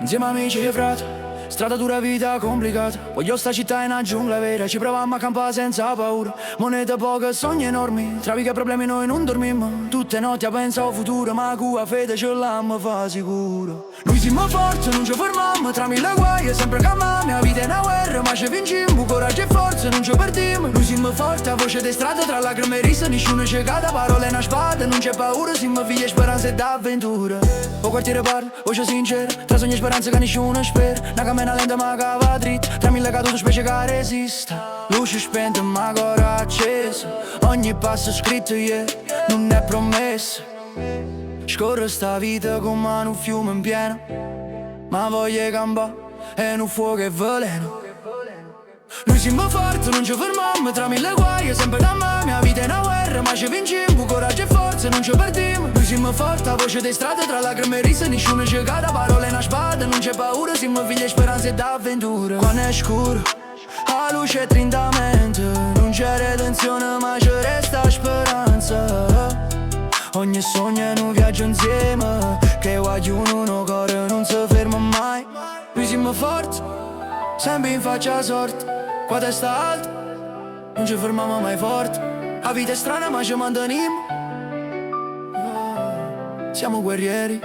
Insieme amici e frati, strada dura, vita complicata. Voglio sta città in una giungla vera, ci proviamo a campare senza paura. Monete poche, sogni enormi, trafica problemi noi non dormiamo. Tutte notti a pensare al futuro, ma cua fede ce l'ammo fa sicuro. Noi siamo forti, non ci fermiamo, tra mille guai sempre calma. Mia vita è una guerra, ma ci vinciamo, coraggio e forza, non ci perdiamo. Noi siamo forti, a voce di strada, tra lacrime e risa, nessuno ci cade, parole e una spada, non c'è paura, siamo figli e speranze d'avventura. O quartiere parla, voce sincera, tra sogni e speranze che nessuno spera. Una cammina lenta ma che va dritta, tra mille cadute specie che resiste. Luce spenta ma ancora accesa, ogni passo scritto non è promessa. Scorre sta vita come un fiume in pieno, ma voglio campare è un fuoco e veleno. Noi siamo forti, non ci fermiamo, tra mille guai sempre da me. Mia vita è una guerra, ma ci vinciamo, coraggio e forza, non ci perdiamo. Noi siamo forti, a voce di strada, tra lacrime e risa, nessuno ci cade, parole e una spada, non c'è paura, siamo figli e speranze d'avventura. Quando è scuro, la luce è trintamente, non c'è redenzione, ma ci resta speranza. Ogni sogno è un viaggio insieme, che vogliono un cuore non si ferma mai. Noi siamo forti, sempre in faccia sorte, qua testa alta, non ci fermiamo mai forti. La vita è strana ma ci manteniamo, siamo guerrieri,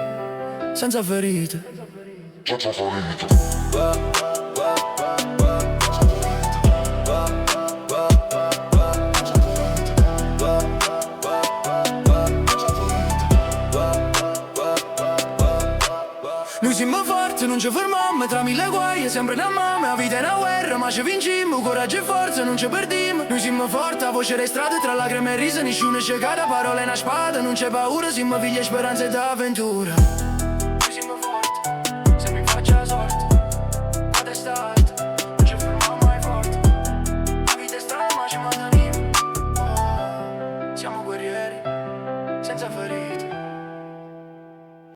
senza ferite. Noi siamo forti, non ci fermiamo, tra mille guai sempre una mamma. La vita è una guerra, ma ci vinciamo, coraggio e forza, non ci perdiamo. Noi siamo forti, a voce le strade, tra lacrime e risa, nessuno ci cade, parole e una spada, non c'è paura, siamo figli e speranze d'avventura.